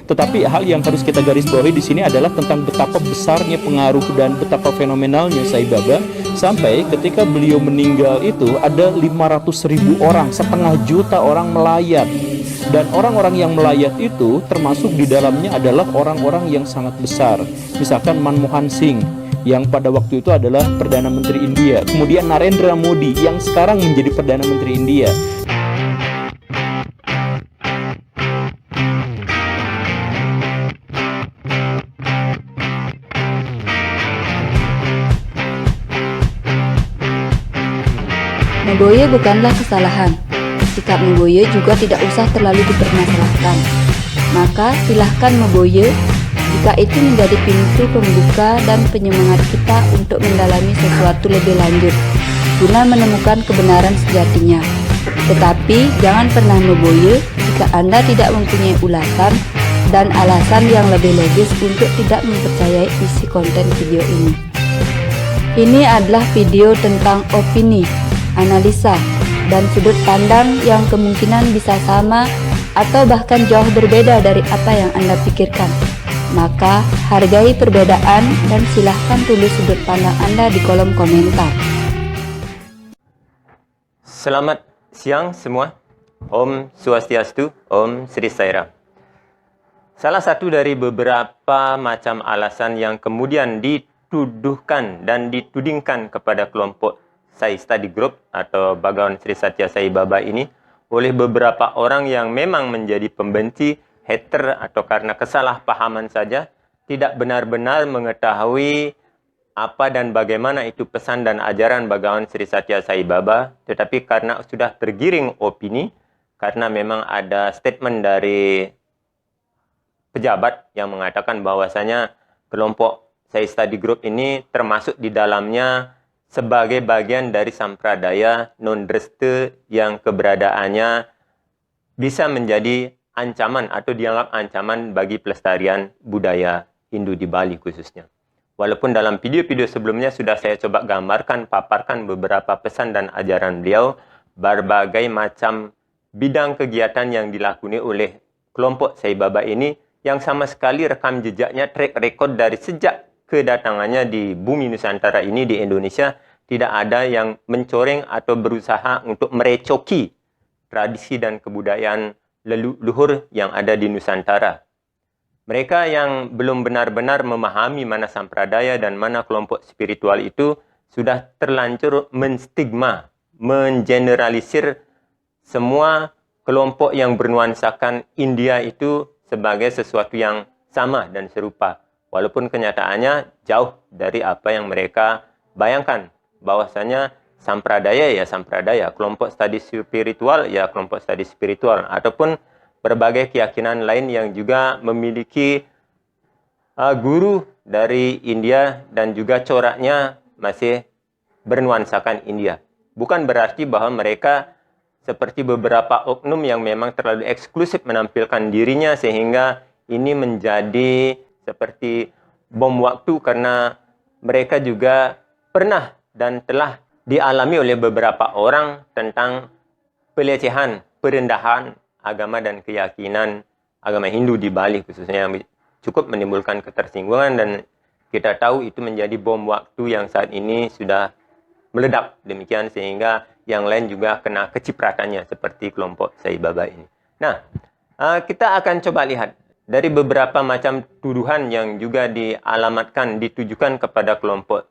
Tetapi hal yang harus kita garis bawahi di sini adalah tentang betapa besarnya pengaruh dan betapa fenomenalnya Sai Baba, sampai ketika beliau meninggal itu ada 500.000 orang, setengah juta orang melayat. Dan orang-orang yang melayat itu termasuk di dalamnya adalah orang-orang yang sangat besar. Misalkan Manmohan Singh yang pada waktu itu adalah Perdana Menteri India, kemudian Narendra Modi yang sekarang menjadi Perdana Menteri India. Meboye bukanlah kesalahan. Sikap Meboye juga tidak usah terlalu dipermasalahkan. Maka silahkan Meboye jika itu menjadi pintu pembuka dan penyemangat kita untuk mendalami sesuatu lebih lanjut guna menemukan kebenaran sejatinya. Tetapi jangan pernah Meboye jika Anda tidak mempunyai ulasan dan alasan yang lebih logis untuk tidak mempercayai isi konten video ini. Ini adalah video tentang opini, analisa, dan sudut pandang yang kemungkinan bisa sama atau bahkan jauh berbeda dari apa yang Anda pikirkan. Maka hargai perbedaan dan silahkan tulis sudut pandang Anda di kolom komentar. Selamat siang semua. Om Swastiastu, Om Sri Saira. Salah satu dari beberapa macam alasan yang kemudian dituduhkan dan ditudingkan kepada kelompok Sai Study Group atau Bhagawan Sri Satya Sai Baba ini oleh beberapa orang yang memang menjadi pembenci, hater, atau karena kesalahpahaman saja, tidak benar-benar mengetahui apa dan bagaimana itu pesan dan ajaran Bhagawan Sri Satya Sai Baba, tetapi karena sudah tergiring opini, karena memang ada statement dari pejabat yang mengatakan bahwasanya kelompok Sai Study Group ini termasuk di dalamnya sebagai bagian dari sampradaya non-dresta yang keberadaannya bisa menjadi ancaman atau dianggap ancaman bagi pelestarian budaya Hindu di Bali khususnya. Walaupun dalam video-video sebelumnya sudah saya coba gambarkan, paparkan beberapa pesan dan ajaran beliau, berbagai macam bidang kegiatan yang dilakoni oleh kelompok Sai Baba ini yang sama sekali rekam jejaknya, track record dari sejak kedatangannya di bumi Nusantara ini di Indonesia, tidak ada yang mencoreng atau berusaha untuk merecoki tradisi dan kebudayaan leluhur yang ada di Nusantara. Mereka yang belum benar-benar memahami mana sampradaya dan mana kelompok spiritual itu sudah terlanjur menstigma, mengeneralisir semua kelompok yang bernuansakan India itu sebagai sesuatu yang sama dan serupa. Walaupun kenyataannya jauh dari apa yang mereka bayangkan. Bahwasanya sampradaya ya sampradaya, kelompok studi spiritual ya kelompok studi spiritual, ataupun berbagai keyakinan lain yang juga memiliki guru dari India dan juga coraknya masih bernuansakan India. Bukan berarti bahwa mereka seperti beberapa oknum yang memang terlalu eksklusif menampilkan dirinya sehingga ini menjadi seperti bom waktu, karena mereka juga pernah dan telah dialami oleh beberapa orang tentang pelecehan, perendahan agama dan keyakinan agama Hindu di Bali khususnya, yang cukup menimbulkan ketersinggungan, dan kita tahu itu menjadi bom waktu yang saat ini sudah meledak demikian sehingga yang lain juga kena kecipratannya seperti kelompok Sai Baba ini. Nah, kita akan coba lihat dari beberapa macam tuduhan yang juga dialamatkan, ditujukan kepada kelompok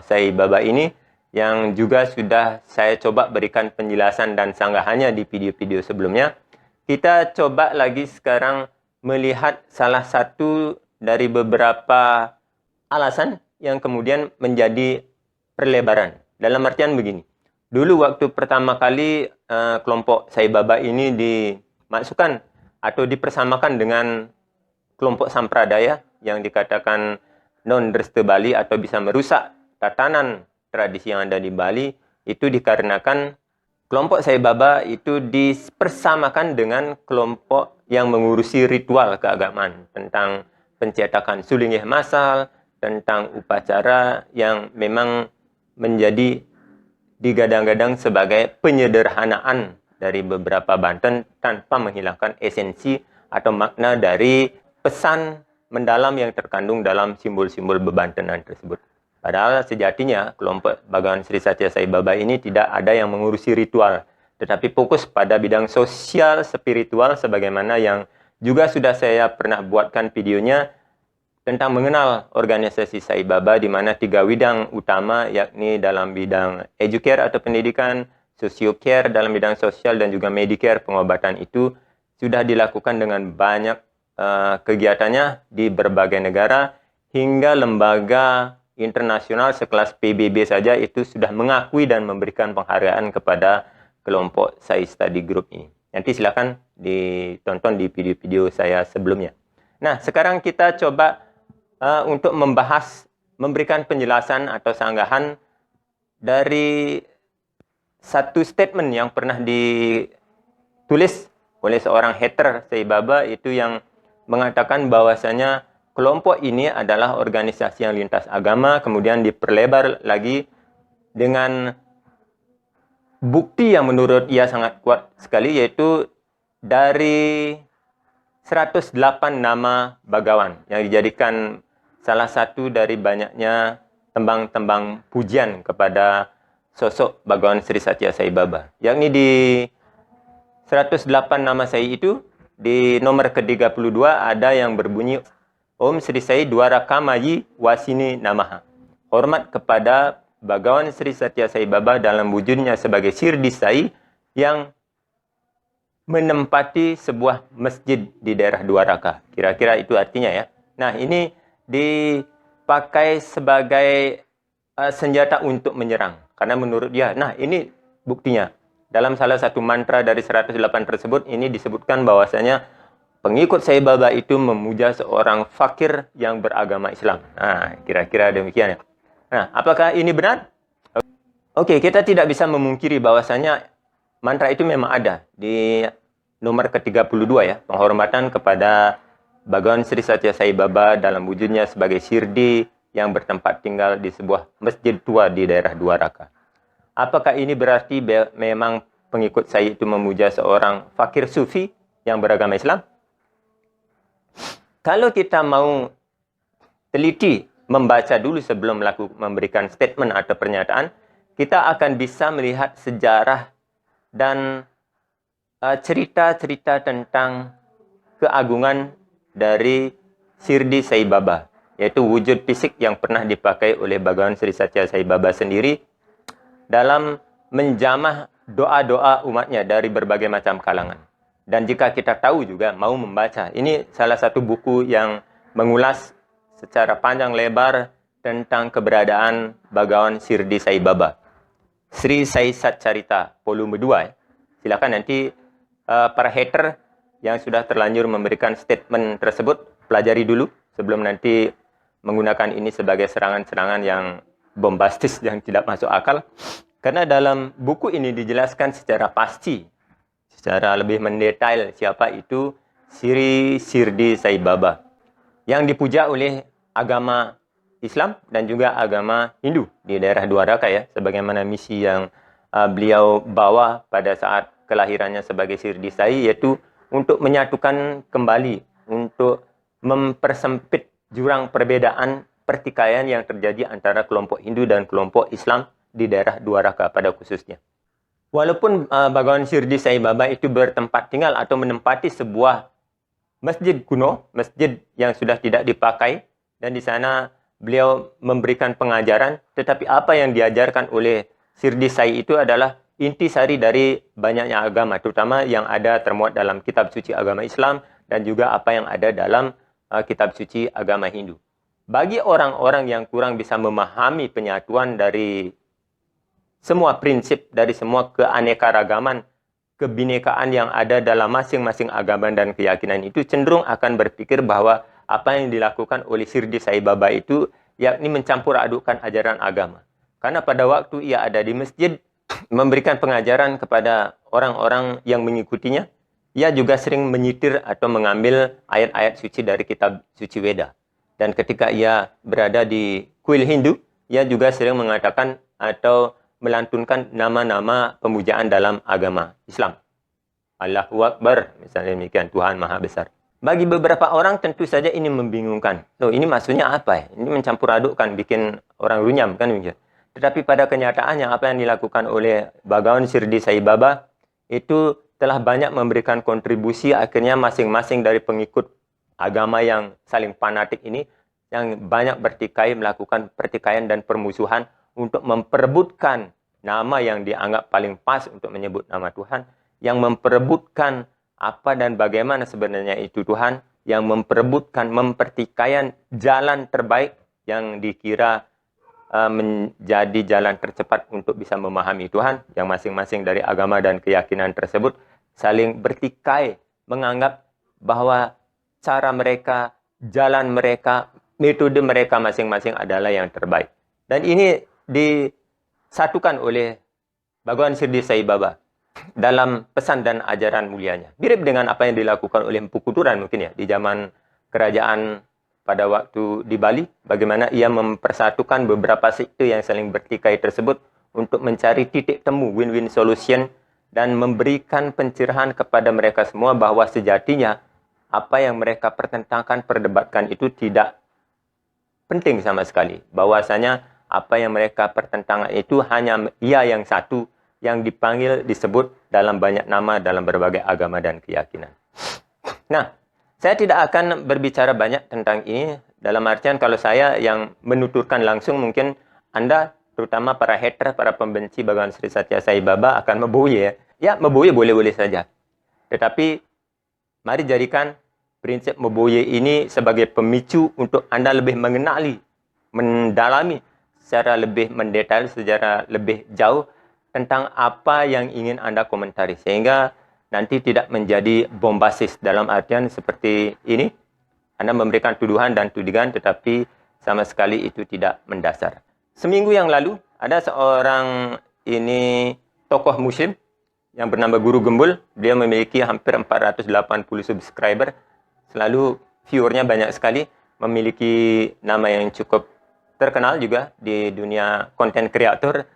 Sai Baba ini, yang juga sudah saya coba berikan penjelasan dan sanggahannya di video-video sebelumnya. Kita coba lagi sekarang melihat salah satu dari beberapa alasan yang kemudian menjadi perlebaran. Dalam artian begini, dulu waktu pertama kali kelompok Sai Baba ini dimasukkan atau dipersamakan dengan kelompok sampradaya yang dikatakan non-dresta Bali atau bisa merusak tatanan tradisi yang ada di Bali, itu dikarenakan kelompok Sai Baba itu dipersamakan dengan kelompok yang mengurusi ritual keagamaan, tentang pencetakan sulingih massal, tentang upacara yang memang menjadi digadang-gadang sebagai penyederhanaan dari beberapa Banten tanpa menghilangkan esensi atau makna dari pesan mendalam yang terkandung dalam simbol-simbol bebantenan tersebut. Padahal sejatinya kelompok Bhagawan Sri Satya Sai Baba ini tidak ada yang mengurusi ritual, tetapi fokus pada bidang sosial spiritual sebagaimana yang juga sudah saya pernah buatkan videonya tentang mengenal organisasi Sai Baba, di mana 3 bidang utama, yakni dalam bidang educare atau pendidikan, sociocare dalam bidang sosial, dan juga medicare pengobatan itu sudah dilakukan dengan banyak kegiatannya di berbagai negara, hingga lembaga internasional sekelas PBB saja itu sudah mengakui dan memberikan penghargaan kepada kelompok Sai Study Group ini. Nanti silakan ditonton di video-video saya sebelumnya. Nah, sekarang kita coba untuk memberikan penjelasan atau sanggahan dari satu statement yang pernah ditulis oleh seorang hater Sai Baba, itu yang mengatakan bahwasanya kelompok ini adalah organisasi yang lintas agama, kemudian diperlebar lagi dengan bukti yang menurut ia sangat kuat sekali, yaitu dari 108 nama bagawan yang dijadikan salah satu dari banyaknya tembang-tembang pujian kepada sosok Bhagawan Sri Satya Sai Baba. Yakni di 108 nama Sai itu, di nomor ke-32 ada yang berbunyi Om Sri Sai Dwarakamayi Wasini Namaha. Hormat kepada Bhagawan Sri Satya Sai Baba dalam wujudnya sebagai Sirdi Sai yang menempati sebuah masjid di daerah Dwaraka. Kira-kira itu artinya ya. Nah, ini dipakai sebagai senjata untuk menyerang. Karena menurut dia, nah ini buktinya. Dalam salah satu mantra dari 108 tersebut, ini disebutkan bahwasanya pengikut Sai Baba itu memuja seorang fakir yang beragama Islam. Nah, kira-kira demikian ya. Nah, apakah ini benar? Oke, kita tidak bisa memungkiri bahwasanya mantra itu memang ada di nomor ke-32 ya, penghormatan kepada Bhagawan Sri Satya Sai Baba dalam wujudnya sebagai Sirdi yang bertempat tinggal di sebuah masjid tua di daerah Dwaraka. Apakah ini berarti memang pengikut Sai itu memuja seorang fakir sufi yang beragama Islam? Kalau kita mau teliti membaca dulu sebelum memberikan statement atau pernyataan, kita akan bisa melihat sejarah dan cerita-cerita tentang keagungan dari Sirdi Sai Baba, yaitu wujud fisik yang pernah dipakai oleh Bhagawan Sri Satya Sai Baba sendiri dalam menjamah doa-doa umatnya dari berbagai macam kalangan. Dan jika kita tahu juga, mau membaca, ini salah satu buku yang mengulas secara panjang lebar tentang keberadaan Bhagawan Sirdi Sai Baba, Sri Sai Sat Carita volume 2 ya. Silakan nanti para hater yang sudah terlanjur memberikan statement tersebut pelajari dulu sebelum nanti menggunakan ini sebagai serangan-serangan yang bombastis yang tidak masuk akal. Karena dalam buku ini dijelaskan secara pasti, secara lebih mendetail siapa itu Sri Sirdi Sai Baba yang dipuja oleh agama Islam dan juga agama Hindu di daerah Dwaraka ya, sebagaimana misi yang beliau bawa pada saat kelahirannya sebagai Sirdi Sai, yaitu untuk menyatukan kembali, untuk mempersempit jurang perbedaan pertikaian yang terjadi antara kelompok Hindu dan kelompok Islam di daerah Dwaraka pada khususnya. Walaupun Bhagawan Sirdi Sai Baba itu bertempat tinggal atau menempati sebuah masjid kuno, masjid yang sudah tidak dipakai, dan di sana beliau memberikan pengajaran, tetapi apa yang diajarkan oleh Sirdi Sai itu adalah intisari dari banyaknya agama, terutama yang ada termuat dalam kitab suci agama Islam dan juga apa yang ada dalam kitab suci agama Hindu. Bagi orang-orang yang kurang bisa memahami penyatuan dari semua prinsip, dari semua keanekaragaman, kebinekaan yang ada dalam masing-masing agama dan keyakinan itu, cenderung akan berpikir bahwa apa yang dilakukan oleh Sirdi Sai Baba itu yakni mencampur adukkan ajaran agama. Karena pada waktu ia ada di masjid memberikan pengajaran kepada orang-orang yang mengikutinya, ia juga sering menyitir atau mengambil ayat-ayat suci dari kitab suci Weda. Dan ketika ia berada di kuil Hindu, ia juga sering mengatakan atau melantunkan nama-nama pemujaan dalam agama Islam. Allahu Akbar, misalnya demikian, Tuhan Maha Besar. Bagi beberapa orang tentu saja ini membingungkan. Loh, ini maksudnya apa? Ini mencampur adukkan, bikin orang runyam kan begitu. Tetapi pada kenyataannya apa yang dilakukan oleh Bhagawan Shirdi Sai Baba itu telah banyak memberikan kontribusi. Akhirnya masing-masing dari pengikut agama yang saling fanatik ini yang banyak bertikai, melakukan pertikaian dan permusuhan untuk memperebutkan nama yang dianggap paling pas untuk menyebut nama Tuhan, yang memperebutkan apa dan bagaimana sebenarnya itu Tuhan, yang memperebutkan, mempertikaian jalan terbaik yang dikira menjadi jalan tercepat untuk bisa memahami Tuhan, yang masing-masing dari agama dan keyakinan tersebut saling bertikai, menganggap bahwa cara mereka, jalan mereka, metode mereka masing-masing adalah yang terbaik. Dan ini disatukan oleh Bhagawan Shirdi Sai Baba dalam pesan dan ajaran mulianya. Mirip dengan apa yang dilakukan oleh Empu Kuturan mungkin ya, di zaman kerajaan pada waktu di Bali, bagaimana ia mempersatukan beberapa sekte yang saling bertikai tersebut untuk mencari titik temu, win-win solution, dan memberikan pencerahan kepada mereka semua bahwa sejatinya apa yang mereka pertentangkan, perdebatkan itu tidak penting sama sekali. Bahwasanya apa yang mereka pertentangkan itu hanya ia yang satu, yang dipanggil, disebut dalam banyak nama dalam berbagai agama dan keyakinan. Nah, saya tidak akan berbicara banyak tentang ini, dalam artian kalau saya yang menuturkan langsung, mungkin Anda, terutama para hater, para pembenci Bhagawan Sri Satya Sai Baba akan membuye. Ya, membuye boleh-boleh saja. Tetapi, mari jadikan prinsip membuye ini sebagai pemicu untuk Anda lebih mengenali, mendalami secara lebih mendetail, secara lebih jauh, tentang apa yang ingin Anda komentari. Sehingga nanti tidak menjadi bombastis dalam artian seperti ini. Anda memberikan tuduhan dan tudingan tetapi sama sekali itu tidak mendasar. Seminggu yang lalu ada seorang ini tokoh muslim yang bernama Guru Gembul. Dia memiliki hampir 480 subscriber. Selalu viewernya banyak sekali. Memiliki nama yang cukup terkenal juga di dunia konten kreator.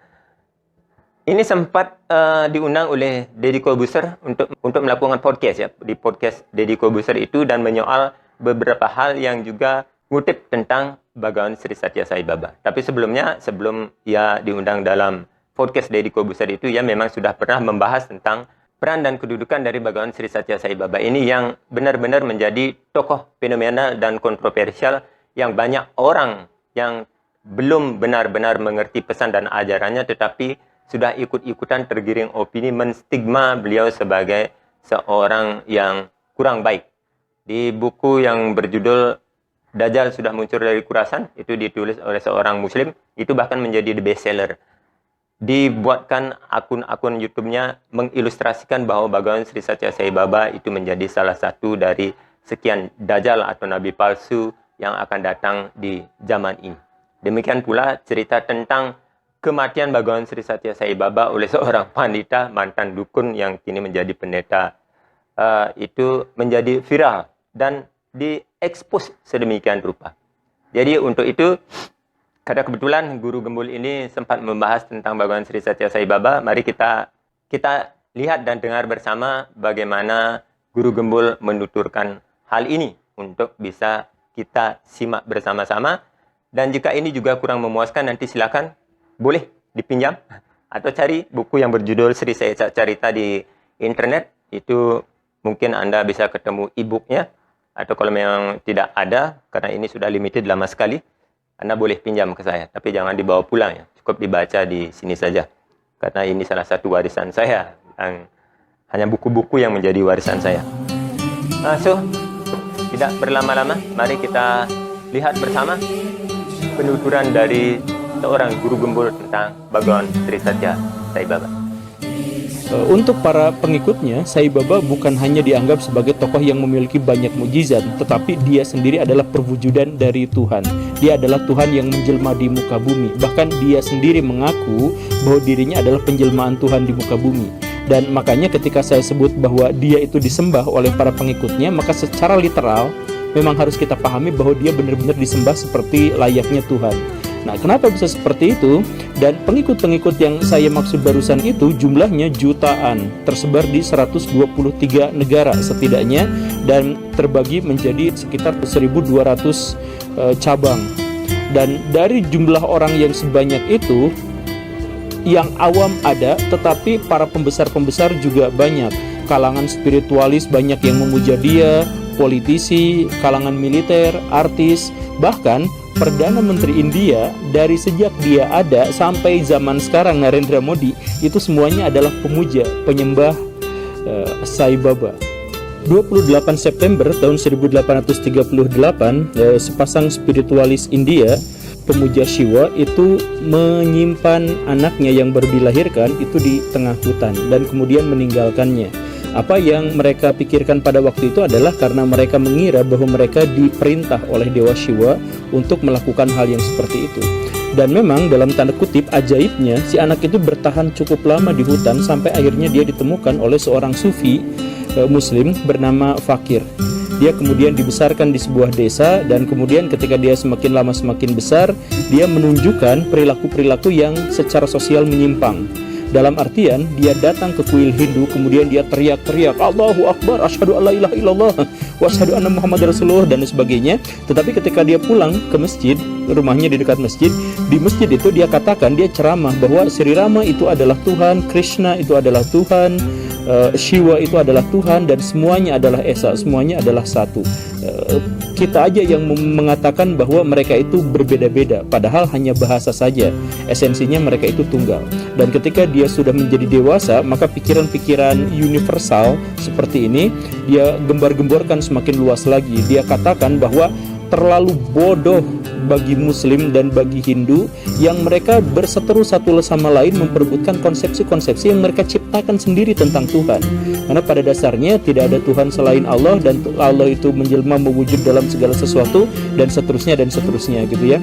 Ini sempat diundang oleh Deddy Corbuzier untuk melakukan podcast ya, di podcast Deddy Corbuzier itu, dan menyoal beberapa hal yang juga ngutip tentang Bhagawan Sri Satya Sai Baba. Tapi sebelumnya, sebelum ia diundang dalam podcast Deddy Corbuzier itu, ia memang sudah pernah membahas tentang peran dan kedudukan dari Bhagawan Sri Satya Sai Baba ini yang benar-benar menjadi tokoh fenomenal dan kontroversial yang banyak orang yang belum benar-benar mengerti pesan dan ajarannya tetapi sudah ikut-ikutan tergiring opini menstigma beliau sebagai seorang yang kurang baik. Di buku yang berjudul Dajjal Sudah Muncul dari Kurasan, itu ditulis oleh seorang muslim, itu bahkan menjadi the bestseller. Dibuatkan akun-akun YouTube-nya mengilustrasikan bahwa Bhagawan Sri Satya Sai Baba itu menjadi salah satu dari sekian Dajjal atau nabi palsu yang akan datang di zaman ini. Demikian pula cerita tentang kematian Bhagawan Sri Satya Sai Baba oleh seorang pandita mantan dukun yang kini menjadi pendeta itu menjadi viral dan diekspos sedemikian rupa. Jadi untuk itu, karena kebetulan Guru Gembul ini sempat membahas tentang Bhagawan Sri Satya Sai Baba, mari kita lihat dan dengar bersama bagaimana Guru Gembul menuturkan hal ini untuk bisa kita simak bersama-sama. Dan jika ini juga kurang memuaskan, nanti silakan boleh dipinjam atau cari buku yang berjudul Sri Sai Carita di internet. Itu mungkin Anda bisa ketemu e-booknya, atau kalau memang tidak ada karena ini sudah limited lama sekali, Anda boleh pinjam ke saya, tapi jangan dibawa pulang ya, cukup dibaca di sini saja karena ini salah satu warisan saya, yang hanya buku-buku yang menjadi warisan saya. So tidak berlama-lama, mari kita lihat bersama penuturan dari seorang Guru Gembul tentang Bhagawan Sri Satya Sai Baba. Untuk para pengikutnya, Sai Baba bukan hanya dianggap sebagai tokoh yang memiliki banyak mukjizat, tetapi dia sendiri adalah perwujudan dari Tuhan. Dia adalah Tuhan yang menjelma di muka bumi. Bahkan dia sendiri mengaku bahwa dirinya adalah penjelmaan Tuhan di muka bumi. Dan makanya ketika saya sebut bahwa dia itu disembah oleh para pengikutnya, maka secara literal memang harus kita pahami bahwa dia benar-benar disembah seperti layaknya Tuhan. Nah, kenapa bisa seperti itu? Dan pengikut-pengikut yang saya maksud barusan itu jumlahnya jutaan, tersebar di 123 negara setidaknya, dan terbagi menjadi sekitar 1.200 cabang. Dan dari jumlah orang yang sebanyak itu, yang awam ada, tetapi para pembesar-pembesar juga banyak. Kalangan spiritualis banyak yang memuja dia, politisi, kalangan militer, artis, bahkan Perdana Menteri India dari sejak dia ada sampai zaman sekarang Narendra Modi itu semuanya adalah pemuja, penyembah Sai Baba. 28 September tahun 1838 sepasang spiritualis India pemuja Shiva itu menyimpan anaknya yang baru dilahirkan itu di tengah hutan dan kemudian meninggalkannya. Apa yang mereka pikirkan pada waktu itu adalah karena mereka mengira bahwa mereka diperintah oleh Dewa Shiva untuk melakukan hal yang seperti itu. Dan memang dalam tanda kutip ajaibnya si anak itu bertahan cukup lama di hutan sampai akhirnya dia ditemukan oleh seorang sufi muslim bernama Fakir. Dia kemudian dibesarkan di sebuah desa dan kemudian ketika dia semakin lama semakin besar, dia menunjukkan perilaku-perilaku yang secara sosial menyimpang. Dalam artian dia datang ke kuil Hindu kemudian dia teriak-teriak Allahu Akbar, asyhadu alla ilaha illallah wa asyhadu anna Muhammad Rasulullah dan sebagainya. Tetapi ketika dia pulang ke masjid, rumahnya di dekat masjid, di masjid itu dia katakan, dia ceramah bahwa Sri Rama itu adalah Tuhan, Krishna itu adalah Tuhan, Shiva itu adalah Tuhan, dan semuanya adalah esa, semuanya adalah satu. Kita aja yang mengatakan bahwa mereka itu berbeda-beda, padahal hanya bahasa saja. Esensinya mereka itu tunggal. Dan ketika dia sudah menjadi dewasa, maka pikiran-pikiran universal seperti ini dia gembar-gemborkan semakin luas lagi. Dia katakan bahwa terlalu bodoh bagi Muslim dan bagi Hindu yang mereka berseteru satu sama lain memperebutkan konsepsi-konsepsi yang mereka ciptakan sendiri tentang Tuhan. Karena pada dasarnya tidak ada Tuhan selain Allah dan Allah itu menjelma mewujud dalam segala sesuatu dan seterusnya gitu ya.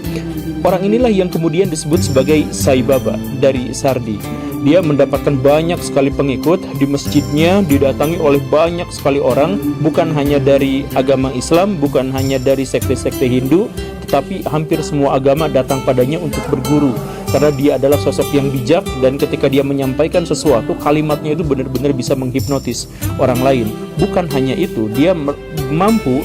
Orang inilah yang kemudian disebut sebagai Sai Baba dari Sardi. Dia mendapatkan banyak sekali pengikut di masjidnya, didatangi oleh banyak sekali orang, bukan hanya dari agama Islam, bukan hanya dari sekte-sekte Hindu, tetapi hampir semua agama datang padanya untuk berguru. Karena dia adalah sosok yang bijak dan ketika dia menyampaikan sesuatu, kalimatnya itu benar-benar bisa menghipnotis orang lain. Bukan hanya itu, dia mampu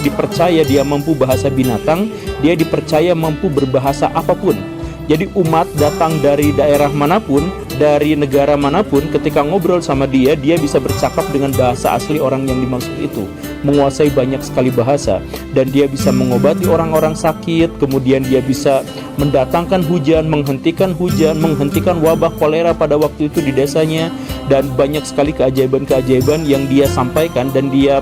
dipercaya dia mampu bahasa binatang, dia dipercaya mampu berbahasa apapun. Jadi umat datang dari daerah manapun, dari negara manapun, ketika ngobrol sama dia, dia bisa bercakap dengan bahasa asli orang yang dimaksud itu, menguasai banyak sekali bahasa, dan dia bisa mengobati orang-orang sakit, kemudian dia bisa mendatangkan hujan, menghentikan wabah kolera pada waktu itu di desanya, dan banyak sekali keajaiban-keajaiban yang dia sampaikan dan dia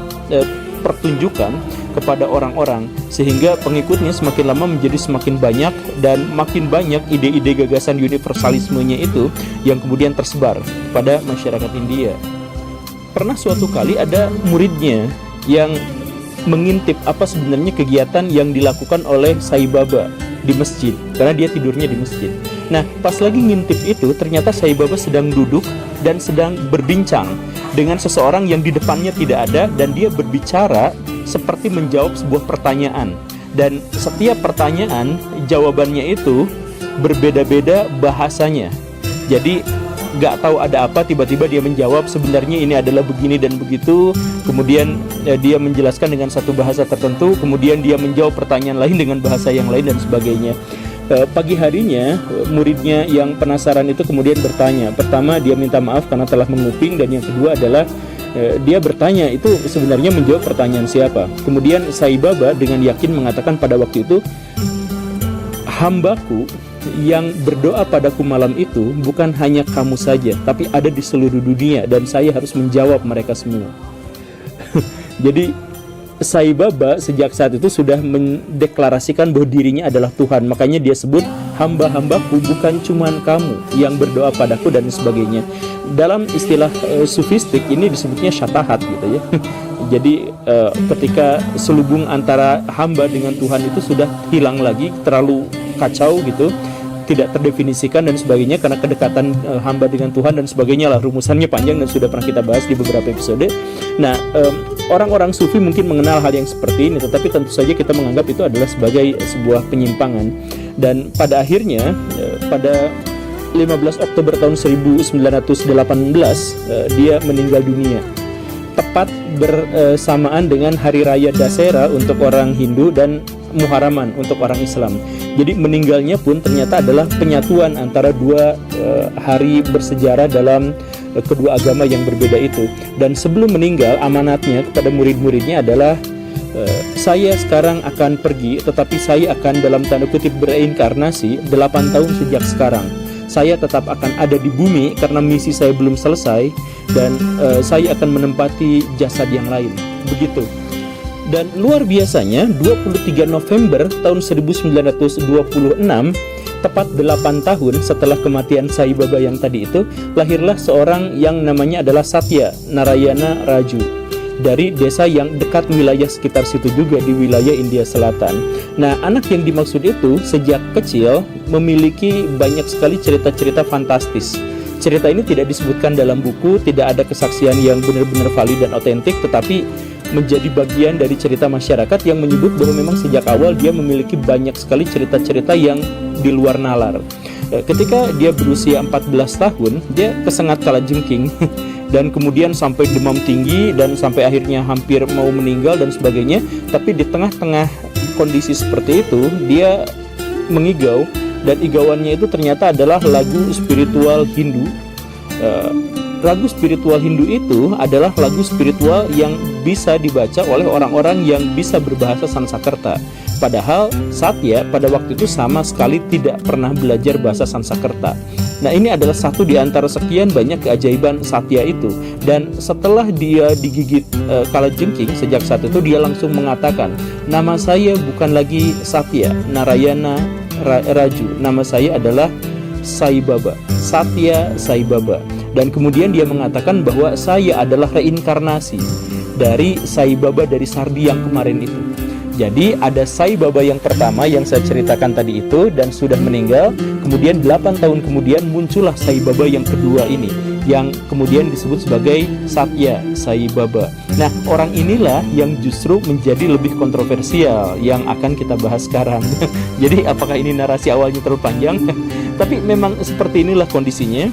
pertunjukkan kepada orang-orang, sehingga pengikutnya semakin lama menjadi semakin banyak dan makin banyak ide-ide gagasan universalismenya itu yang kemudian tersebar pada masyarakat India. Pernah suatu kali ada muridnya yang mengintip apa sebenarnya kegiatan yang dilakukan oleh Sai Baba di masjid, karena dia tidurnya di masjid. Nah, pas lagi ngintip itu ternyata Sai Baba sedang duduk dan sedang berbincang dengan seseorang yang di depannya tidak ada, dan dia berbicara seperti menjawab sebuah pertanyaan, dan setiap pertanyaan jawabannya itu berbeda-beda bahasanya. Jadi nggak tahu ada apa, tiba-tiba dia menjawab sebenarnya ini adalah begini dan begitu, kemudian dia menjelaskan dengan satu bahasa tertentu, kemudian dia menjawab pertanyaan lain dengan bahasa yang lain dan sebagainya. Pagi harinya muridnya yang penasaran itu kemudian bertanya. Pertama dia minta maaf karena telah menguping, dan yang kedua adalah dia bertanya itu sebenarnya menjawab pertanyaan siapa. Kemudian Sai Baba dengan yakin mengatakan pada waktu itu, hambaku yang berdoa padaku malam itu bukan hanya kamu saja, tapi ada di seluruh dunia, dan saya harus menjawab mereka semua. Jadi Sai Baba sejak saat itu sudah mendeklarasikan bahwa dirinya adalah Tuhan. Makanya dia sebut hamba-hambaku bukan cuman kamu yang berdoa padaku dan sebagainya. Dalam istilah sufistik ini disebutnya syatahat gitu ya. Jadi ketika selubung antara hamba dengan Tuhan itu sudah hilang lagi, terlalu kacau gitu, tidak terdefinisikan dan sebagainya karena kedekatan hamba dengan Tuhan dan sebagainya lah, rumusannya panjang dan sudah pernah kita bahas di beberapa episode. Nah, orang-orang sufi mungkin mengenal hal yang seperti ini, tetapi tentu saja kita menganggap itu adalah sebagai sebuah penyimpangan. Dan pada akhirnya pada 15 Oktober tahun 1918 dia meninggal dunia, tepat bersamaan dengan Hari Raya Dasera untuk orang Hindu dan Muharraman untuk orang Islam. Jadi meninggalnya pun ternyata adalah penyatuan antara dua hari bersejarah dalam kedua agama yang berbeda itu. Dan sebelum meninggal, amanatnya kepada murid-muridnya adalah saya sekarang akan pergi, tetapi saya akan dalam tanda kutip bereinkarnasi 8 tahun sejak sekarang. Saya tetap akan ada di bumi karena misi saya belum selesai, dan saya akan menempati jasad yang lain. Begitu. Dan luar biasanya 23 November tahun 1926, tepat 8 tahun setelah kematian Sai Baba yang tadi itu, lahirlah seorang yang namanya adalah Satya Narayana Raju dari desa yang dekat wilayah sekitar situ juga, di wilayah India Selatan. Nah, anak yang dimaksud itu sejak kecil memiliki banyak sekali cerita-cerita fantastis. Cerita ini tidak disebutkan dalam buku, tidak ada kesaksian yang benar-benar valid dan otentik, tetapi menjadi bagian dari cerita masyarakat yang menyebut bahwa memang sejak awal dia memiliki banyak sekali cerita-cerita yang di luar nalar. Ketika dia berusia 14 tahun, dia kesengat kalajengking dan kemudian sampai demam tinggi dan sampai akhirnya hampir mau meninggal dan sebagainya. Tapi di tengah-tengah kondisi seperti itu, dia mengigau, dan igauannya itu ternyata adalah lagu spiritual Hindu. Lagu spiritual Hindu itu adalah lagu spiritual yang bisa dibaca oleh orang-orang yang bisa berbahasa Sanskerta. Padahal Satya pada waktu itu sama sekali tidak pernah belajar bahasa Sanskerta. Nah, ini adalah satu di antara sekian banyak keajaiban Satya itu. Dan setelah dia digigit kalajengking, sejak saat itu dia langsung mengatakan, nama saya bukan lagi Satya Narayana Raju, nama saya adalah Sai Baba, Satya Sai Baba. Dan kemudian dia mengatakan bahwa saya adalah reinkarnasi dari Sai Baba dari Sardi yang kemarin itu. Jadi ada Sai Baba yang pertama yang saya ceritakan tadi itu dan sudah meninggal. Kemudian 8 tahun kemudian muncullah Sai Baba yang kedua ini, yang kemudian disebut sebagai Satya Sai Baba. Nah, orang inilah yang justru menjadi lebih kontroversial yang akan kita bahas sekarang. Jadi apakah ini narasi awalnya terlalu panjang? Tapi memang seperti inilah kondisinya.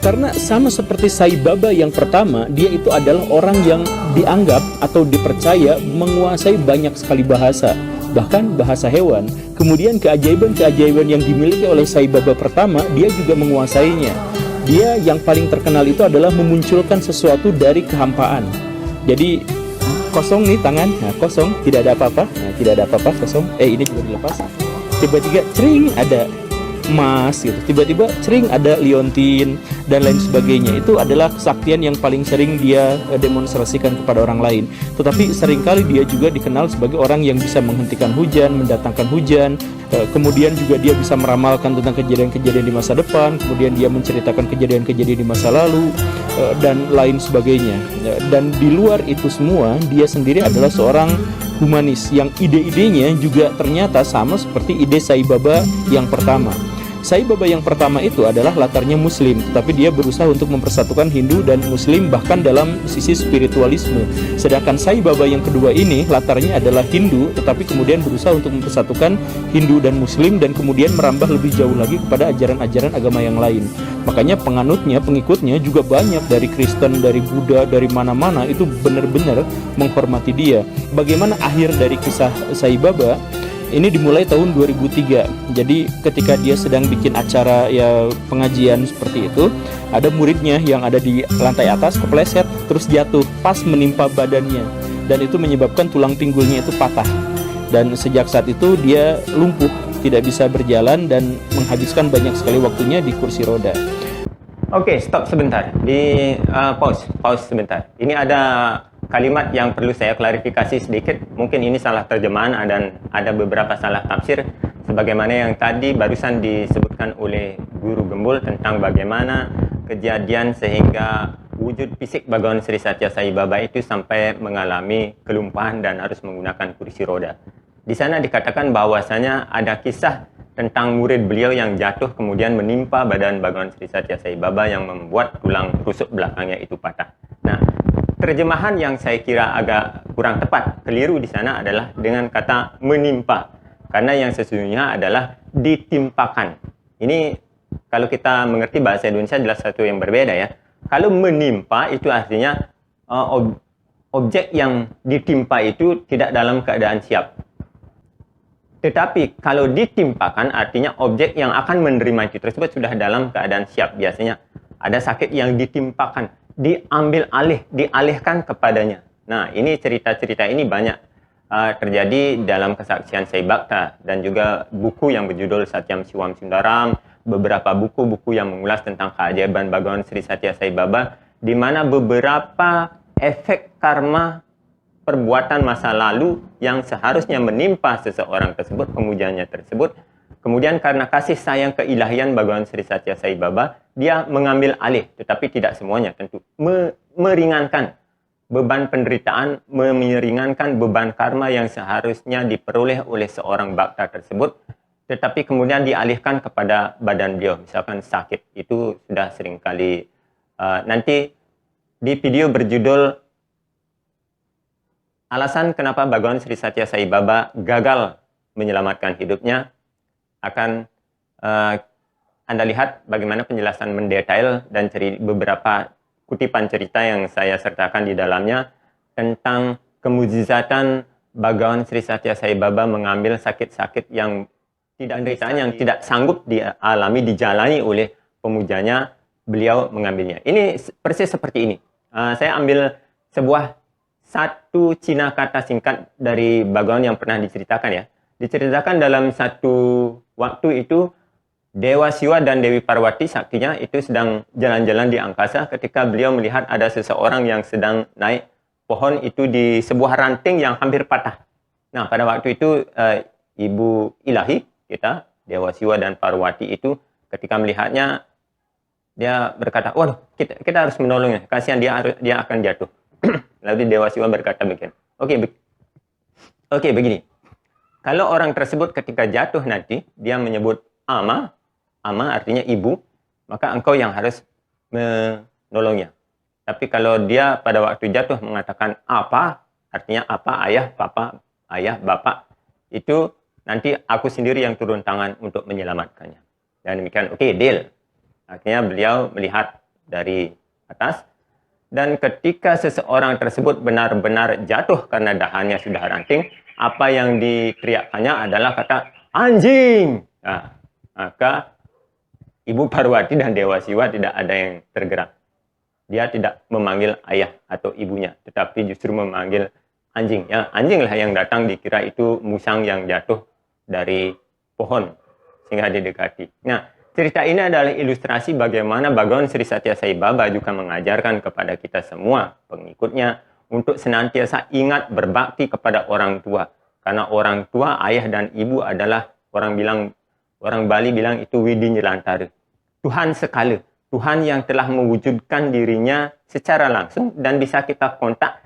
Karena sama seperti Sai Baba yang pertama, dia itu adalah orang yang dianggap atau dipercaya menguasai banyak sekali bahasa, bahkan bahasa hewan. Kemudian keajaiban-keajaiban yang dimiliki oleh Sai Baba pertama, dia juga menguasainya. Dia yang paling terkenal itu adalah memunculkan sesuatu dari kehampaan. Jadi kosong nih tangan, nah kosong, tidak ada apa-apa, nah tidak ada apa-apa, kosong. Ini juga dilepas. Tiba-tiba cering ada emas gitu, tiba-tiba sering ada liontin dan lain sebagainya. Itu adalah kesaktian yang paling sering dia demonstrasikan kepada orang lain. Tetapi seringkali dia juga dikenal sebagai orang yang bisa menghentikan hujan, mendatangkan hujan. Kemudian juga dia bisa meramalkan tentang kejadian-kejadian di masa depan. Kemudian dia menceritakan kejadian-kejadian di masa lalu dan lain sebagainya. Dan di luar itu semua, dia sendiri adalah seorang humanis yang ide-idenya juga ternyata sama seperti ide Sai Baba yang pertama. Sai Baba yang pertama itu adalah latarnya Muslim, tetapi dia berusaha untuk mempersatukan Hindu dan Muslim bahkan dalam sisi spiritualisme. Sedangkan Sai Baba yang kedua ini latarnya adalah Hindu, tetapi kemudian berusaha untuk mempersatukan Hindu dan Muslim dan kemudian merambah lebih jauh lagi kepada ajaran-ajaran agama yang lain. Makanya penganutnya, pengikutnya juga banyak dari Kristen, dari Buddha, dari mana-mana, itu benar-benar menghormati dia. Bagaimana akhir dari kisah Sai Baba? Ini dimulai tahun 2003. Jadi ketika dia sedang bikin acara ya pengajian seperti itu, ada muridnya yang ada di lantai atas kepleset terus jatuh pas menimpa badannya, dan itu menyebabkan tulang pinggulnya itu patah. Dan sejak saat itu dia lumpuh, tidak bisa berjalan dan menghabiskan banyak sekali waktunya di kursi roda. Oke, stop sebentar. Pause sebentar. Ini ada kalimat yang perlu saya klarifikasi sedikit. Mungkin ini salah terjemahan dan ada beberapa salah tafsir. Sebagaimana yang tadi barusan disebutkan oleh Guru Gembul tentang bagaimana kejadian sehingga wujud fisik Bhagawan Sri Satya Sai Baba itu sampai mengalami kelumpahan dan harus menggunakan kursi roda. Di sana dikatakan bahwasanya ada kisah tentang murid beliau yang jatuh kemudian menimpa badan Bhagawan Sri Satya Sai Baba yang membuat tulang rusuk belakangnya itu patah. Nah, terjemahan yang saya kira agak kurang tepat, keliru di sana adalah dengan kata menimpa. Karena yang sesungguhnya adalah ditimpakan. Ini kalau kita mengerti bahasa Indonesia jelas satu yang berbeda ya. Kalau menimpa itu artinya objek yang ditimpa itu tidak dalam keadaan siap. Tetapi kalau ditimpakan artinya objek yang akan menerima itu tersebut sudah dalam keadaan siap. Biasanya ada sakit yang ditimpakan, diambil alih, dialihkan kepadanya. Nah, ini cerita-cerita ini banyak terjadi dalam kesaksian Sai Bhakta dan juga buku yang berjudul Satyam Siwam Sundaram, beberapa buku-buku yang mengulas tentang keajaiban Bhagawan Sri Satya Sai Baba, di mana beberapa efek karma perbuatan masa lalu yang seharusnya menimpa seseorang tersebut, pemujanya tersebut, kemudian karena kasih sayang keilahian Bhagawan Sri Satya Sai Baba, dia mengambil alih, tetapi tidak semuanya tentu, meringankan beban penderitaan, meringankan beban karma yang seharusnya diperoleh oleh seorang bhakta tersebut, tetapi kemudian dialihkan kepada badan beliau, misalkan sakit, itu sudah seringkali nanti di video berjudul alasan kenapa Bhagawan Sri Satya Sai Baba gagal menyelamatkan hidupnya, akan Anda lihat bagaimana penjelasan mendetail dan beberapa kutipan cerita yang saya sertakan di dalamnya tentang kemujizatan Bhagawan Sri Satya Sai Baba mengambil sakit-sakit yang tidak sanggup dialami, dijalani oleh pemujanya, beliau mengambilnya. Ini persis seperti ini. Saya ambil satu cina kata singkat dari Bhagawan yang pernah diceritakan ya. Diceritakan dalam satu waktu itu Dewa Siwa dan Dewi Parwati saktinya itu sedang jalan-jalan di angkasa ketika beliau melihat ada seseorang yang sedang naik pohon itu di sebuah ranting yang hampir patah. Nah, pada waktu itu Ibu Ilahi kita, Dewa Siwa dan Parwati itu ketika melihatnya dia berkata, waduh, kita harus menolongnya, kasihan dia akan jatuh. Lalu Dewa Siwa berkata begini, oke, begini. Kalau orang tersebut ketika jatuh nanti, dia menyebut ama artinya ibu, maka engkau yang harus menolongnya. Tapi kalau dia pada waktu jatuh mengatakan apa, artinya apa, ayah, papa, ayah, bapak, itu nanti aku sendiri yang turun tangan untuk menyelamatkannya. Dan demikian, oke, deal. Akhirnya beliau melihat dari atas, dan ketika seseorang tersebut benar-benar jatuh karena dahannya sudah ranting, apa yang diteriakannya adalah kata anjing. Nah, maka Ibu Parwati dan Dewa Siwa tidak ada yang tergerak. Dia tidak memanggil ayah atau ibunya, tetapi justru memanggil anjing. Ya, anjinglah yang datang, dikira itu musang yang jatuh dari pohon sehingga didekati. Nah, cerita ini adalah ilustrasi bagaimana Bhagawan Sri Satya Sai Baba juga mengajarkan kepada kita semua pengikutnya untuk senantiasa ingat berbakti kepada orang tua. Karena orang tua, ayah dan ibu adalah orang Bali bilang itu Widi Nyilantara. Tuhan sekala, Tuhan yang telah mewujudkan dirinya secara langsung dan bisa kita kontak,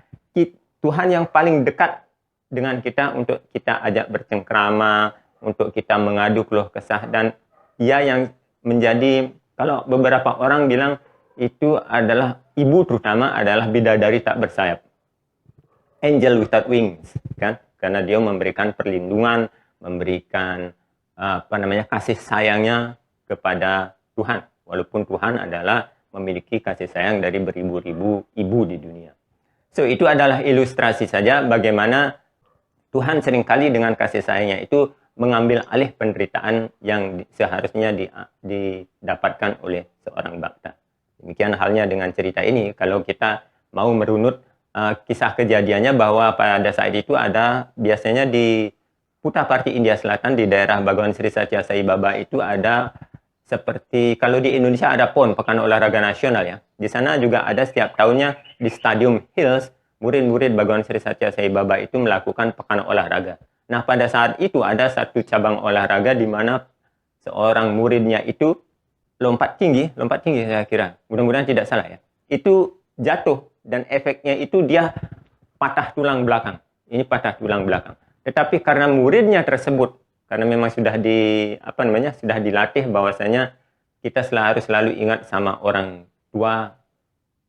Tuhan yang paling dekat dengan kita untuk kita ajak bercengkrama, untuk kita mengadu keluh kesah, dan ia yang menjadi, kalau beberapa orang bilang itu adalah ibu, terutama adalah bidadari tak bersayap, angel without wings, kan? Karena dia memberikan perlindungan, memberikan kasih sayangnya kepada Tuhan, walaupun Tuhan adalah memiliki kasih sayang dari beribu-ribu ibu di dunia. So, itu adalah ilustrasi saja bagaimana Tuhan seringkali dengan kasih sayangnya itu mengambil alih penderitaan yang seharusnya didapatkan oleh seorang bhakta. Demikian halnya dengan cerita ini. Kalau kita mau merunut kisah kejadiannya, bahwa pada saat itu ada, biasanya di Puttaparthi India Selatan, di daerah Bhagawan Sri Satya Sai Baba itu ada seperti, kalau di Indonesia ada PON, Pekan Olahraga Nasional ya. Di sana juga ada setiap tahunnya di Stadium Hills, murid-murid Bhagawan Sri Satya Sai Baba itu melakukan pekan olahraga. Nah, pada saat itu ada satu cabang olahraga di mana seorang muridnya itu lompat tinggi saya kira, mudah-mudahan tidak salah ya. Itu jatuh dan efeknya itu dia patah tulang belakang. Ini patah tulang belakang. Tetapi karena muridnya tersebut karena memang sudah sudah dilatih bahwasanya kita harus selalu ingat sama orang tua,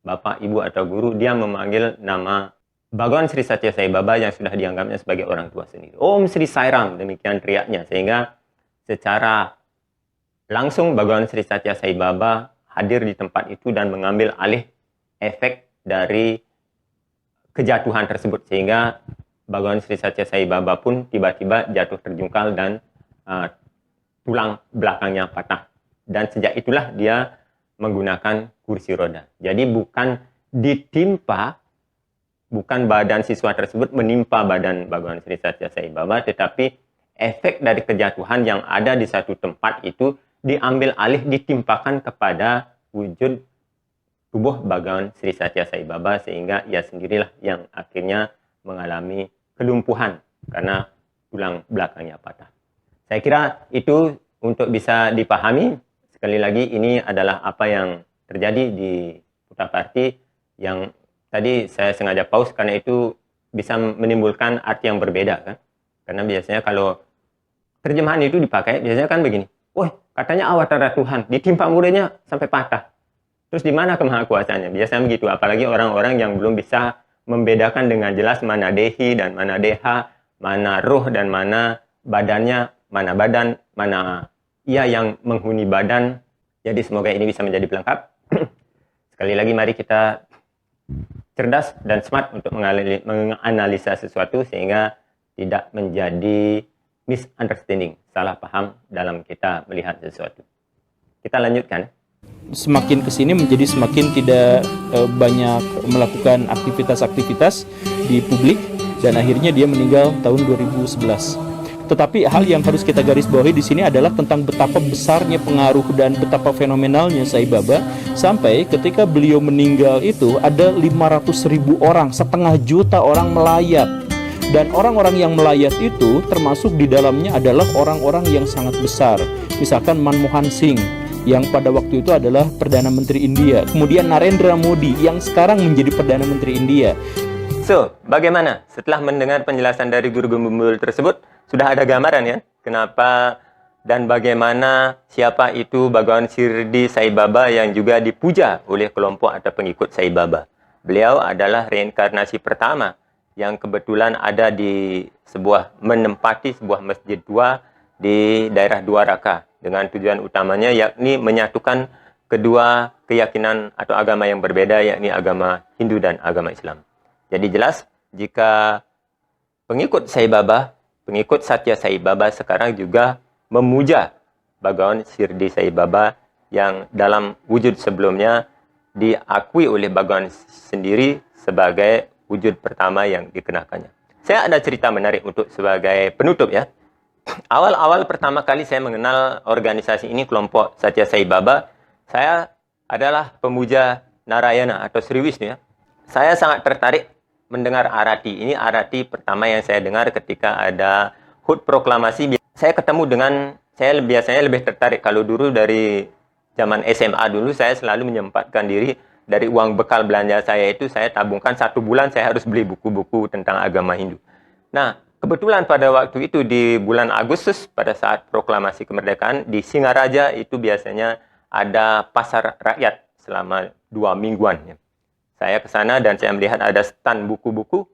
bapak, ibu atau guru, dia memanggil nama Bhagawan Sri Satya Sai Baba yang sudah dianggapnya sebagai orang tua sendiri. Om Sri Sairam, demikian teriaknya, sehingga secara langsung Bhagawan Sri Satya Sai Baba hadir di tempat itu dan mengambil alih efek dari kejatuhan tersebut, sehingga Bhagawan Sri Satya Sai Baba pun tiba-tiba jatuh terjungkal dan tulang belakangnya patah. Dan sejak itulah dia menggunakan kursi roda. Jadi bukan badan siswa tersebut menimpa badan Bhagawan Sri Satya Sai Baba, tetapi efek dari kejatuhan yang ada di satu tempat itu diambil alih, ditimpakan kepada wujud tubuh Bhagawan Sri Satya Sai Baba, sehingga ia sendirilah yang akhirnya mengalami kelumpuhan karena tulang belakangnya patah. Saya kira itu untuk bisa dipahami. Sekali lagi, ini adalah apa yang terjadi di Puttaparthi yang tadi saya sengaja pause karena itu bisa menimbulkan arti yang berbeda, kan? Karena biasanya kalau terjemahan itu dipakai, biasanya kan begini. Wah, katanya awatara Tuhan, ditimpa muridnya sampai patah. Terus di mana kemahakuasaannya? Biasanya begitu, apalagi orang-orang yang belum bisa membedakan dengan jelas mana dehi dan mana deha, mana ruh dan mana badannya, mana badan, mana ia yang menghuni badan. Jadi semoga ini bisa menjadi pelengkap. Sekali lagi mari kita cerdas dan smart untuk menganalisa sesuatu sehingga tidak menjadi misunderstanding, salah paham dalam kita melihat sesuatu. Kita lanjutkan. Semakin kesini menjadi semakin tidak banyak melakukan aktivitas-aktivitas di publik dan akhirnya dia meninggal tahun 2011. Tetapi hal yang harus kita garis bawahi di sini adalah tentang betapa besarnya pengaruh dan betapa fenomenalnya Sai Baba sampai ketika beliau meninggal itu ada 500.000 orang, setengah juta orang melayat. Dan orang-orang yang melayat itu termasuk di dalamnya adalah orang-orang yang sangat besar. Misalkan Manmohan Singh yang pada waktu itu adalah Perdana Menteri India. Kemudian Narendra Modi yang sekarang menjadi Perdana Menteri India. So, bagaimana setelah mendengar penjelasan dari Guru Gembul tersebut? Sudah ada gambaran ya, kenapa dan bagaimana siapa itu Bhagawan Shirdi Sai Baba yang juga dipuja oleh kelompok atau pengikut Sai Baba. Beliau adalah reinkarnasi pertama yang kebetulan ada di menempati sebuah masjid tua di daerah Dwaraka dengan tujuan utamanya yakni menyatukan kedua keyakinan atau agama yang berbeda, yakni agama Hindu dan agama Islam. Jadi jelas jika pengikut Sai Baba, pengikut Satya Sai Baba sekarang juga memuja Bhagawan Shirdi Sai Baba yang dalam wujud sebelumnya diakui oleh Bhagawan sendiri sebagai wujud pertama yang dikenakannya. Saya ada cerita menarik untuk sebagai penutup ya. Awal-awal pertama kali saya mengenal organisasi ini, kelompok Satya Sai Baba, saya adalah pemuja Narayana atau Sri Wisnu ya. Saya sangat tertarik mendengar arati. Ini arati pertama yang saya dengar ketika ada HUT proklamasi. Saya biasanya lebih tertarik. Kalau dulu dari zaman SMA dulu, saya selalu menyempatkan diri dari uang bekal belanja saya itu, saya tabungkan 1 bulan saya harus beli buku-buku tentang agama Hindu. Nah, kebetulan pada waktu itu di bulan Agustus, pada saat proklamasi kemerdekaan, di Singaraja itu biasanya ada pasar rakyat selama 2 mingguan. Ya. Saya ke sana dan saya melihat ada stand buku-buku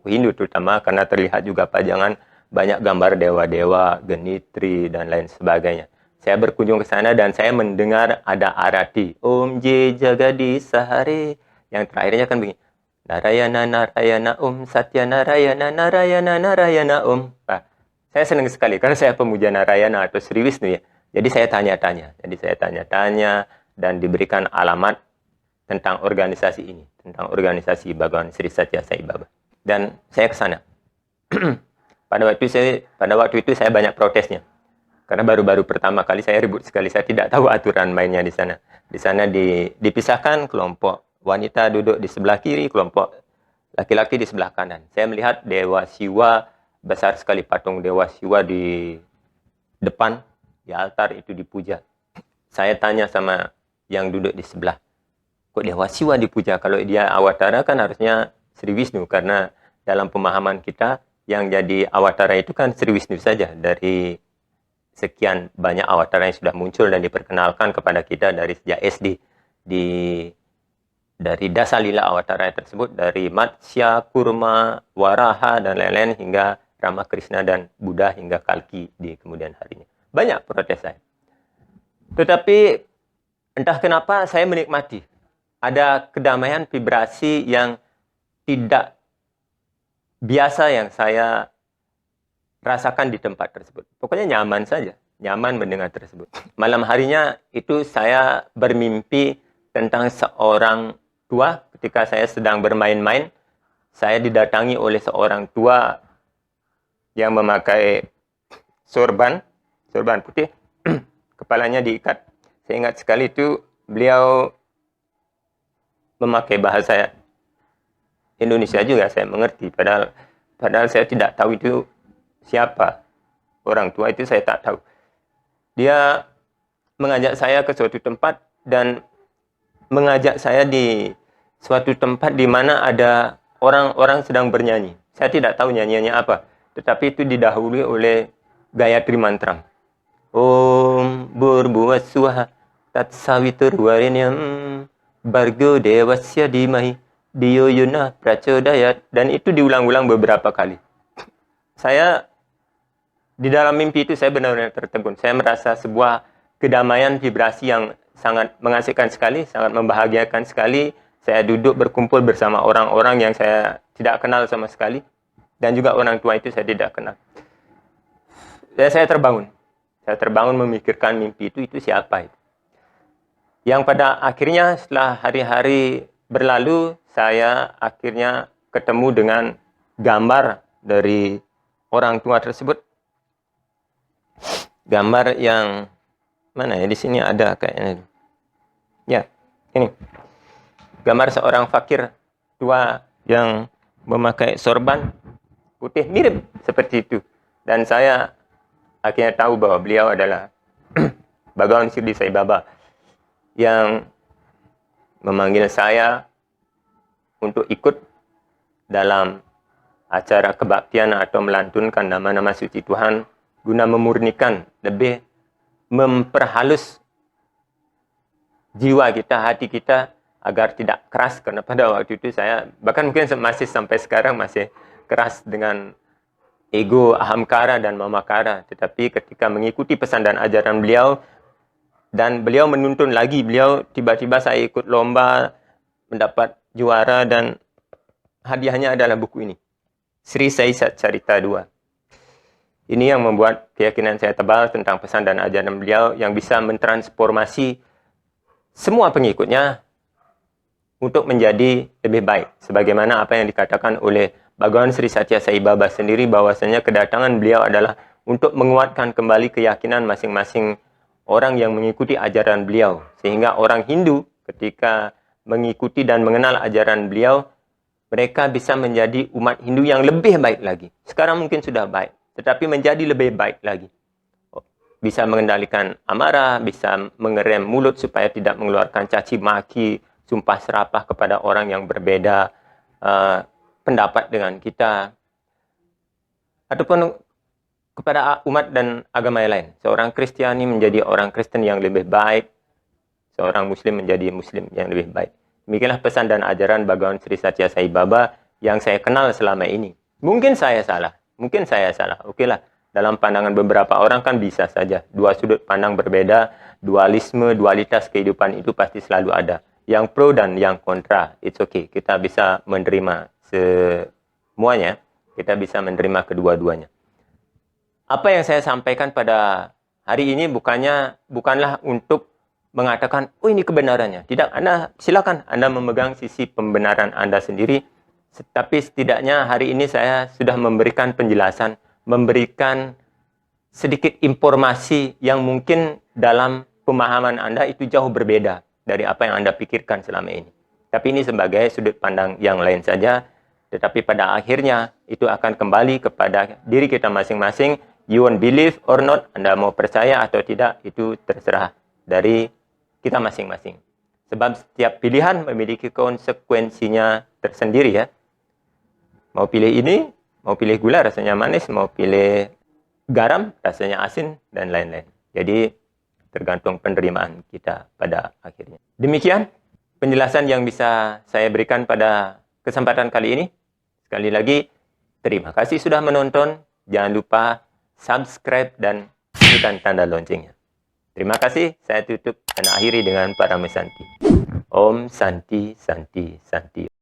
Hindu terutama karena terlihat juga pajangan banyak gambar dewa-dewa, genitri dan lain sebagainya. Saya berkunjung ke sana dan saya mendengar ada arati Om J Jagadi Sahare yang terakhirnya kan begini. Narayana Narayana Om Satya Narayana Narayana Narayana Om. Nah, saya senang sekali karena saya pemuja Narayana atau Sri Wisnu ya. Jadi saya tanya-tanya dan diberikan alamat tentang organisasi ini, tentang organisasi Bhagawan Sri Satya Sai Baba. Dan saya ke sana. Pada waktu itu saya banyak protesnya. Karena baru-baru pertama kali saya ribut sekali, saya tidak tahu aturan mainnya di sana. Di sana dipisahkan, kelompok wanita duduk di sebelah kiri, kelompok laki-laki di sebelah kanan. Saya melihat Dewa Siwa, besar sekali patung Dewa Siwa di depan, di altar itu dipuja. Saya tanya sama yang duduk di sebelah, kok Dewa Siwa dipuja? Kalau dia awatara kan harusnya Sri Wisnu, karena dalam pemahaman kita yang jadi awatara itu kan Sri Wisnu saja dari sekian banyak awatara yang sudah muncul dan diperkenalkan kepada kita dari sejak SD dari Dasalila awatara tersebut, dari Matsya, Kurma, Waraha dan lain-lain hingga Ramakrishna dan Buddha hingga Kalki di kemudian harinya. Banyak protes saya. Tetapi entah kenapa saya menikmati ada kedamaian vibrasi yang tidak biasa yang saya rasakan di tempat tersebut. Pokoknya nyaman saja, nyaman mendengar tersebut. Malam harinya itu saya bermimpi tentang seorang tua ketika saya sedang bermain-main. Saya didatangi oleh seorang tua yang memakai sorban putih, kepalanya diikat. Saya ingat sekali itu beliau memakai bahasa Indonesia juga, saya mengerti. Padahal saya tidak tahu itu siapa orang tua itu, saya tak tahu. Dia mengajak saya ke suatu tempat dan mengajak saya di suatu tempat di mana ada orang-orang sedang bernyanyi. Saya tidak tahu nyanyiannya apa, tetapi itu didahului oleh Gayatri Mantra. Om Bhurvuvaswaha Tatsaviturvarenyam Bargo Devasya Dimahi Diyo Yuna Prachodayat, dan itu diulang-ulang beberapa kali. Saya di dalam mimpi itu saya benar-benar tertegun. Saya merasa sebuah kedamaian vibrasi yang sangat mengasihkan sekali, sangat membahagiakan sekali. Saya duduk berkumpul bersama orang-orang yang saya tidak kenal sama sekali, dan juga orang tua itu saya tidak kenal. Dan saya terbangun. Saya terbangun memikirkan mimpi itu siapa itu. Yang pada akhirnya setelah hari-hari berlalu, saya akhirnya ketemu dengan gambar dari orang tua tersebut. Gambar yang mana ya, di sini ada kayaknya. Ya, ini. Gambar seorang fakir tua yang memakai sorban putih, mirip seperti itu. Dan saya akhirnya tahu bahwa beliau adalah Bhagawan Sirdi Sai Baba yang memanggil saya untuk ikut dalam acara kebaktian atau melantunkan nama-nama suci Tuhan guna memurnikan, lebih memperhalus jiwa kita, hati kita agar tidak keras. Karena pada waktu itu saya, bahkan mungkin masih sampai sekarang masih keras dengan ego, ahamkara dan mamakara. Tetapi ketika mengikuti pesan dan ajaran beliau, dan beliau menuntun lagi, beliau tiba-tiba saya ikut lomba, mendapat juara, dan hadiahnya adalah buku ini, Sri Sai Sat Carita 2. Ini yang membuat keyakinan saya tebal tentang pesan dan ajaran beliau yang bisa mentransformasi semua pengikutnya untuk menjadi lebih baik. Sebagaimana apa yang dikatakan oleh Bhagawan Sri Satya Sai Baba sendiri, bahwasanya kedatangan beliau adalah untuk menguatkan kembali keyakinan masing-masing orang yang mengikuti ajaran beliau. Sehingga orang Hindu ketika mengikuti dan mengenal ajaran beliau, mereka bisa menjadi umat Hindu yang lebih baik lagi. Sekarang mungkin sudah baik, tetapi menjadi lebih baik lagi. Bisa mengendalikan amarah, bisa mengerem mulut supaya tidak mengeluarkan caci maki, sumpah serapah kepada orang yang berbeda pendapat dengan kita, ataupun kepada umat dan agama yang lain. Seorang Kristiani menjadi orang Kristen yang lebih baik, seorang Muslim menjadi Muslim yang lebih baik. Demikianlah pesan dan ajaran Bhagawan Sri Satya Sai Baba yang saya kenal selama ini. Mungkin saya salah. Okelah, dalam pandangan beberapa orang kan bisa saja. Dua sudut pandang berbeda, dualisme, dualitas kehidupan itu pasti selalu ada. Yang pro dan yang kontra, it's okay. Kita bisa menerima semuanya, kita bisa menerima kedua-duanya. Apa yang saya sampaikan pada hari ini bukanlah untuk mengatakan, oh ini kebenarannya. Tidak, silakan Anda memegang sisi pembenaran Anda sendiri. Tapi setidaknya hari ini saya sudah memberikan penjelasan, memberikan sedikit informasi yang mungkin dalam pemahaman Anda itu jauh berbeda dari apa yang Anda pikirkan selama ini. Tapi ini sebagai sudut pandang yang lain saja. Tetapi pada akhirnya itu akan kembali kepada diri kita masing-masing. You won't believe or not, Anda mau percaya atau tidak, itu terserah dari kita masing-masing. Sebab setiap pilihan memiliki konsekuensinya tersendiri ya. Mau pilih ini, Mau pilih gula rasanya manis, mau pilih garam rasanya asin, dan lain-lain. Jadi tergantung penerimaan kita pada akhirnya. Demikian penjelasan yang bisa saya berikan pada kesempatan kali ini. Sekali lagi, terima kasih sudah menonton. Jangan lupa subscribe dan tekan tanda loncengnya. Terima kasih, saya tutup dan akhiri dengan Parame Santi. Om Santi Santi Santi.